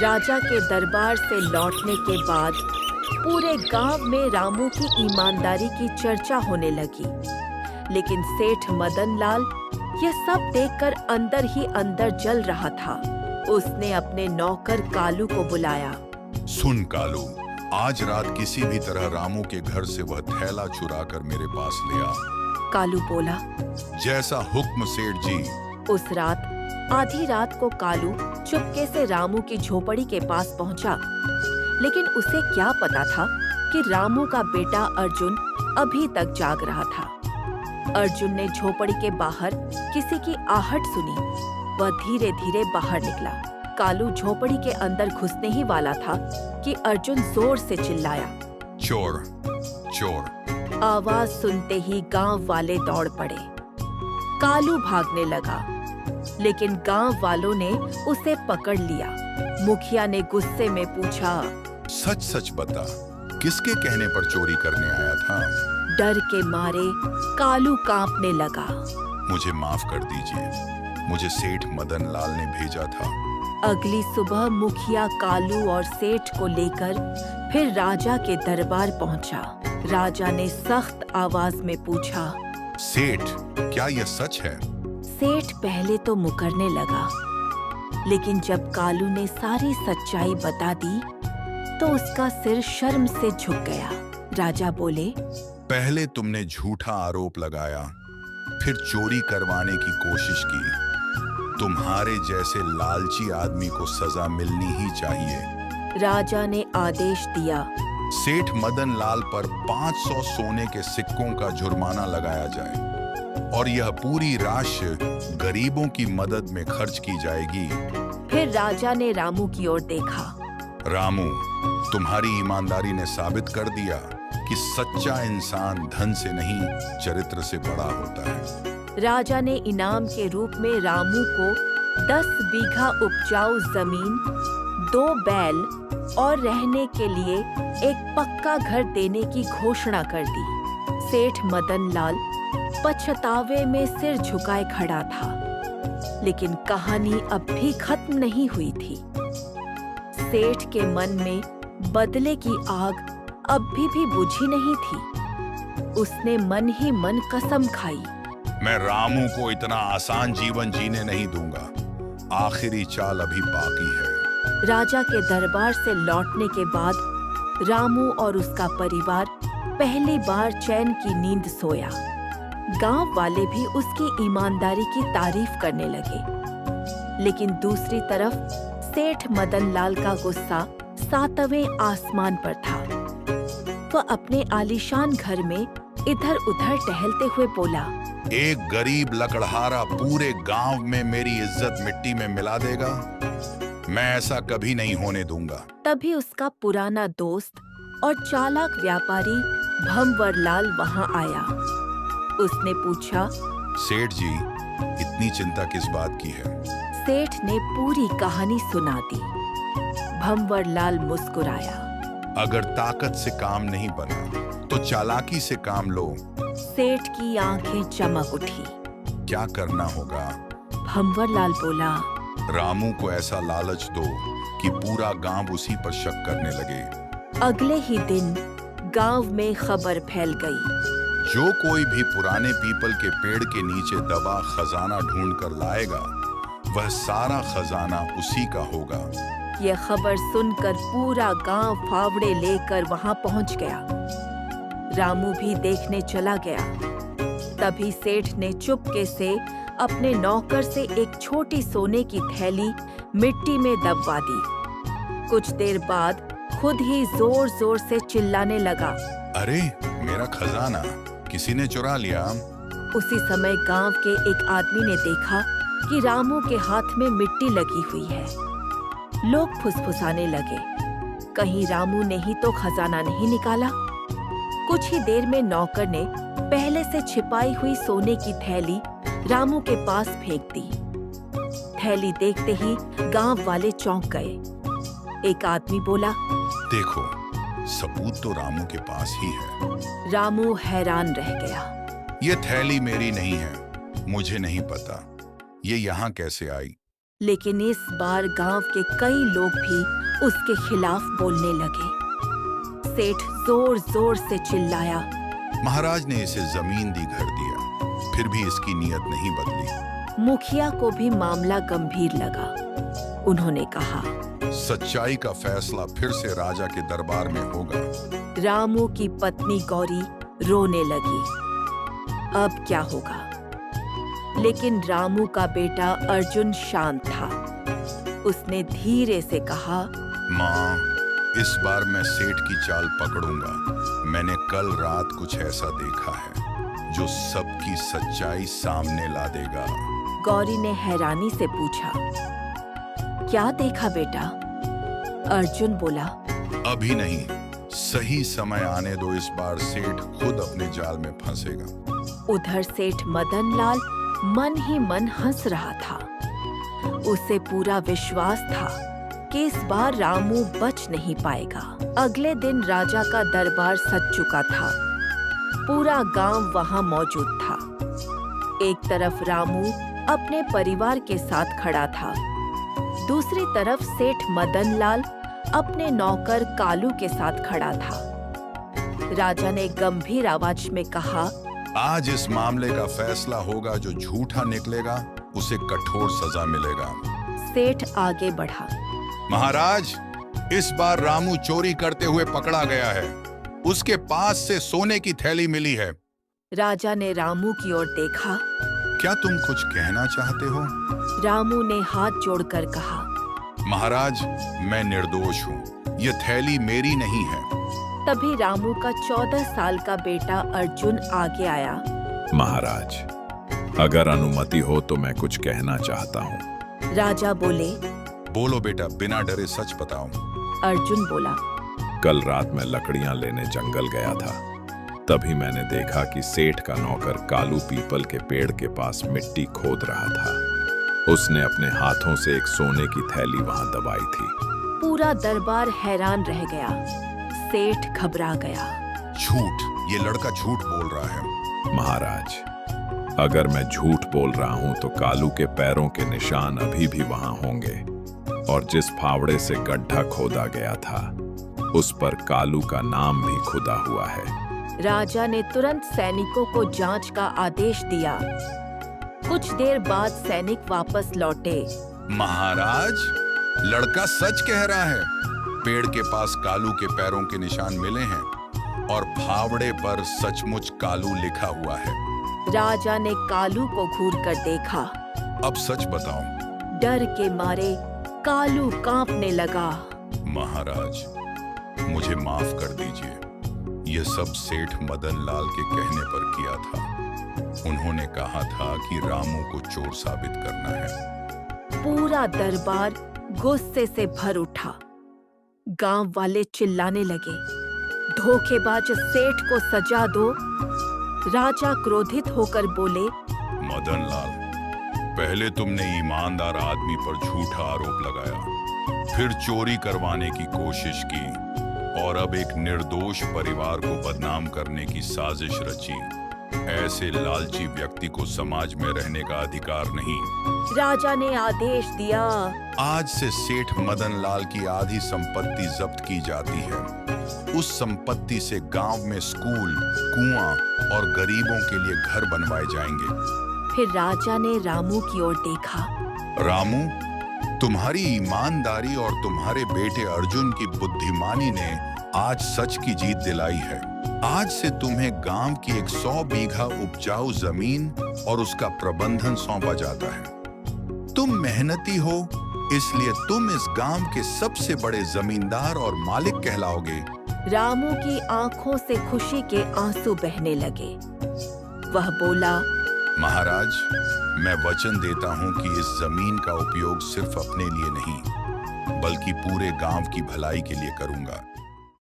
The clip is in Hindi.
राजा के दरबार से लौटने के बाद पूरे गांव में रामू की ईमानदारी की चर्चा होने लगी। लेकिन सेठ मदन लाल ये सब देखकर अंदर ही अंदर जल रहा था। उसने अपने नौकर कालू को बुलाया। सुन कालू, आज रात किसी भी तरह रामू के घर से वह थैला चुरा कर मेरे पास ले आ। कालू बोला। जैसा हुक्म सेठ जी। उस रात आधी रात को कालू चुपके से रामू की झोपड़ी के पास पहुंचा। लेकिन उसे क्या पता था कि रामू का बेटा अर्जुन अभी तक जाग रहा था। अर्जुन ने झोपड़ी के बाहर किसी की आहट सुनी। वह धीरे धीरे बाहर निकला। कालू झोपड़ी के अंदर घुसने ही वाला था कि अर्जुन जोर से चिल्लाया, चोर चोर। आवाज सुनते ही गांव वाले दौड़ पड़े। कालू भागने लगा, लेकिन गांव वालों ने उसे पकड़ लिया। मुखिया ने गुस्से में पूछा, सच सच बता, किसके कहने पर चोरी करने आया था? डर के मारे कालू कांपने लगा। मुझे माफ कर दीजिए, मुझे सेठ मदन लाल ने भेजा था। अगली सुबह मुखिया कालू और सेठ को लेकर फिर राजा के दरबार पहुंचा। राजा ने सख्त आवाज में पूछा, सेठ, क्या यह सच है? सेठ पहले तो मुकरने लगा, लेकिन जब कालू ने सारी सच्चाई बता दी तो उसका सिर शर्म से झुक गया। राजा बोले, पहले तुमने झूठा आरोप लगाया, फिर चोरी करवाने की कोशिश की। तुम्हारे जैसे लालची आदमी को सजा मिलनी ही चाहिए। राजा ने आदेश दिया, सेठ मदन लाल पर 500 सोने के सिक्कों का जुर्माना लगाया जाए और यह पूरी राशि गरीबों की मदद में खर्च की जाएगी। फिर राजा ने रामू की ओर देखा। रामू, तुम्हारी ईमानदारी ने साबित कर दिया कि सच्चा इंसान धन से नहीं, चरित्र से बड़ा होता है। राजा ने इनाम के रूप में रामू को 10 बीघा उपजाऊ जमीन, 2 बैल और रहने के लिए एक पक्का घर देने की घोषणा कर दी। सेठ मदन लाल पछतावे में सिर झुकाए खड़ा था, लेकिन कहानी अब भी खत्म नहीं हुई थी। सेठ के मन में बदले की आग अब भी बुझी नहीं थी। उसने मन ही मन कसम खाई, मैं रामू को इतना आसान जीवन जीने नहीं दूंगा। आखिरी चाल अभी बाकी है। राजा के दरबार से लौटने के बाद रामू और उसका परिवार पहली बार चैन की नींद सोया। गांव वाले भी उसकी ईमानदारी की तारीफ करने लगे। लेकिन दूसरी तरफ सेठ मदन लाल का गुस्सा 7वें आसमान पर था। वह अपने आलीशान घर में इधर उधर टहलते हुए बोला, एक गरीब लकड़हारा पूरे गांव में मेरी इज्जत मिट्टी में मिला देगा? मैं ऐसा कभी नहीं होने दूंगा। तभी उसका पुराना दोस्त और चालाक व्यापारी भंवर लाल वहां आया। उसने पूछा, सेठ जी, इतनी चिंता किस बात की है? सेठ ने पूरी कहानी सुना दी। भंवर लाल मुस्कुराया, अगर ताकत से काम नहीं बना तो चालाकी से काम लो। सेठ की आंखें चमक उठी। क्या करना होगा? भंवर लाल बोला, रामू को ऐसा लालच दो कि पूरा गांव उसी पर शक करने लगे। अगले ही दिन गांव में खबर फैल गई। जो कोई भी पुराने पीपल के पेड़ के नीचे दबा खजाना ढूंढ कर लाएगा, वह सारा खजाना उसी का होगा। यह खबर सुनकर पूरा गांव फावड़े लेकर वहां पहुंच गया। रामू भी देखने चला गया। तभी सेठ ने चुपके से अपने नौकर से एक छोटी सोने की थैली मिट्टी में दबवा दी। कुछ देर बाद खुद ही जोर जोर से चिल्लाने लगा, अरे मेरा खजाना किसी ने चुरा लिया। उसी समय गांव के एक आदमी ने देखा कि रामू के हाथ में मिट्टी लगी हुई है। लोग फुसफुसाने लगे, कहीं रामू ने ही तो खजाना नहीं निकाला। कुछ ही देर में नौकर ने पहले से छिपाई हुई सोने की थैली रामू के पास फेंक दी। थैली देखते ही गांव वाले चौंक गए। एक आदमी बोला, देखो, सबूत तो रामू के पास ही है। रामू हैरान रह गया। ये थैली मेरी नहीं है, मुझे नहीं पता ये यहाँ कैसे आई। लेकिन इस बार गांव के कई लोग भी उसके खिलाफ बोलने लगे। सेठ जोर जोर से चिल्लाया, महाराज ने इसे जमीन दी, घर दिया, फिर भी इसकी नीयत नहीं बदली। मुखिया को भी मामला गंभीर लगा। उन्होंने कहा, सच्चाई का फैसला फिर से राजा के दरबार में होगा। रामू की पत्नी गौरी रोने लगी। अब क्या होगा? लेकिन रामू का बेटा अर्जुन शांत था। उसने धीरे से कहा, माँ, इस बार मैं सेठ की चाल पकड़ूंगा। मैंने कल रात कुछ ऐसा देखा है जो सबकी सच्चाई सामने ला देगा। गौरी ने हैरानी से पूछा, क्या देखा बेटा? अर्जुन बोला, अभी नहीं, सही समय आने दो। इस बार सेठ खुद अपने जाल में फंसेगा। उधर सेठ मदन लाल मन ही मन हंस रहा था। उसे पूरा विश्वास था कि इस बार रामू बच नहीं पाएगा। अगले दिन राजा का दरबार सज चुका था। पूरा गांव वहां मौजूद था। एक तरफ रामू अपने परिवार के साथ खड़ा था, दूसरी तरफ सेठ मदन लाल अपने नौकर कालू के साथ खड़ा था। राजा ने गंभीर आवाज में कहा, आज इस मामले का फैसला होगा। जो झूठा निकलेगा उसे कठोर सजा मिलेगा। सेठ आगे बढ़ा, महाराज, इस बार रामू चोरी करते हुए पकड़ा गया है। उसके पास से सोने की थैली मिली है। राजा ने रामू की ओर देखा। क्या तुम कुछ कहना चाहते हो? रामू ने हाथ जोड़कर कहा, महाराज, मैं निर्दोष हूँ। ये थैली मेरी नहीं है। तभी रामू का 14 साल का बेटा अर्जुन आगे आया। महाराज, अगर अनुमति हो तो मैं कुछ कहना चाहता हूँ। राजा बोले, बोलो बेटा, बिना डरे सच बताओ। अर्जुन बोला, कल रात मैं लकड़ियां लेने जंगल गया था। तभी मैंने देखा कि सेठ का नौकर कालू पीपल के पेड़ के पास मिट्टी खोद रहा था। उसने अपने हाथों से एक सोने की थैली वहां दबाई थी। पूरा दरबार हैरान रह गया। सेठ घबरा गया। झूठ, ये लड़का झूठ बोल रहा है। महाराज, अगर मैं झूठ बोल रहा हूं तो कालू के पैरों के निशान अभी भी वहां होंगे, और जिस फावड़े से गड्ढा खोदा गया था उस पर कालू का नाम भी खुदा हुआ है। राजा ने तुरंत सैनिकों को जांच का आदेश दिया। कुछ देर बाद सैनिक वापस लौटे। महाराज, लड़का सच कह रहा है। पेड़ के पास कालू के पैरों के निशान मिले हैं और फावड़े पर सचमुच कालू लिखा हुआ है। राजा ने कालू को घूरकर देखा। अब सच बताओ। डर के मारे कालू कांपने लगा। महाराज, मुझे माफ कर दीजिए। यह सब सेठ मदन लाल के कहने पर किया था। उन्होंने कहा था कि रामू को चोर साबित करना है। पूरा दरबार गुस्से से भर उठा। गांव वाले चिल्लाने लगे, धोखेबाज सेठ को सजा दो। राजा क्रोधित होकर बोले, मदन लाल, पहले तुमने ईमानदार आदमी पर झूठा आरोप लगाया, फिर चोरी करवाने की कोशिश की और अब एक निर्दोष परिवार को बदनाम करने की साजिश रची। ऐसे लालची व्यक्ति को समाज में रहने का अधिकार नहीं। राजा ने आदेश दिया, आज से सेठ मदन लाल की आधी संपत्ति जब्त की जाती है। उस संपत्ति से गांव में स्कूल, कुआं और गरीबों के लिए घर बनवाए जाएंगे। फिर राजा ने रामू की ओर देखा। रामू, तुम्हारी ईमानदारी और तुम्हारे बेटे अर्जुन की बुद्धिमानी ने आज सच की जीत दिलाई है। आज से तुम्हें गांव की 100 बीघा उपजाऊ जमीन और उसका प्रबंधन सौंपा जाता है। तुम मेहनती हो, इसलिए तुम इस गांव के सबसे बड़े जमींदार और मालिक कहलाओगे। रामू की आंखों से खुशी के आंसू बहने लगे। वह बोला, महाराज, मैं वचन देता हूं कि इस जमीन का उपयोग सिर्फ अपने लिए नहीं, बल्कि पूरे गांव की भलाई के लिए करूंगा।